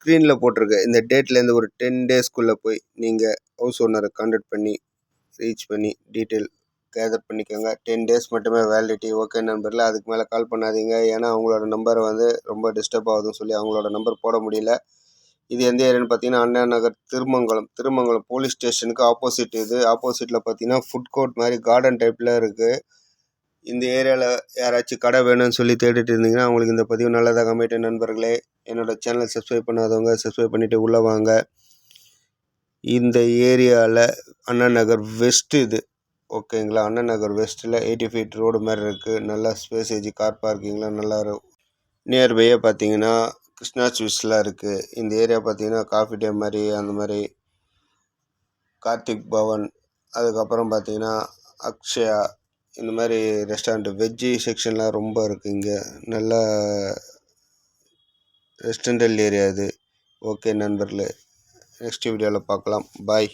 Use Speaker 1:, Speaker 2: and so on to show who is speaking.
Speaker 1: ஸ்க்ரீனில் போட்டிருக்க இந்த டேட்லேருந்து ஒரு 10 டேஸ்க்குள்ளே போய் நீங்கள் ஹவுஸ் ஓனரை கான்டாக்ட் பண்ணி ரீச் பண்ணி டீட்டெயில் கேதர் பண்ணிக்கோங்க. 10 டேஸ் மட்டுமே வேலிடிட்டி. ஓகே நண்பர்களே, அதுக்கு மேலே கால் பண்ணாதீங்க. ஏன்னா அவங்களோட நம்பர் வந்து ரொம்ப டிஸ்டர்ப் ஆகுதுன்னு சொல்லி அவங்களோட நம்பர் போட முடியல. இது எந்த ஏரியான்னு பார்த்தீங்கன்னா அண்ணா நகர் திருமங்கலம் போலீஸ் ஸ்டேஷனுக்கு ஆப்போசிட். இது ஆப்போசிட்டில் பார்த்தீங்கன்னா ஃபுட் கோர்ட் மாதிரி கார்டன் டைப்பில் இருக்குது. இந்த ஏரியாவில் யாராச்சும் கடை வேணும்னு சொல்லி தேடிட்டு இருந்தீங்கன்னா அவங்களுக்கு இந்த பதிவு நல்லதாக அமையட்டு நண்பர்களே. என்னோடய சேனல் சப்ஸ்கிரைப் பண்ணாதவங்க சப்ஸ்கிரைப் பண்ணிவிட்டு உள்ளே வாங்க. இந்த ஏரியாவில் அண்ணா நகர் வெஸ்ட் இது, ஓகேங்களா. அண்ணா நகர் வெஸ்ட்டில் 80 ஃபீட் ரோடு மாதிரி இருக்குது. நல்லா ஸ்பேசேஜ் கார் பார்க்கிங்லாம் நல்லா இருக்கும். நியர்பையே பார்த்தீங்கன்னா கிருஷ்ணா ஸ்வீட்ஸ்லாம் இருக்குது. இந்த ஏரியா பார்த்தீங்கன்னா காஃபி டே மாதிரி அந்த மாதிரி கார்த்திக் பவன், அதுக்கப்புறம் பார்த்தீங்கன்னா அக்ஷயா, இந்த மாதிரி ரெஸ்டாரண்ட்டு வெஜ்ஜி செக்ஷன்லாம் ரொம்ப இருக்குது. இங்கே நல்லா ரெஸ்டாரண்டல் ஏரியா இது. ஓகே நண்பர்களே, நெக்ஸ்ட் வீடியோவில் பார்க்கலாம். பாய்.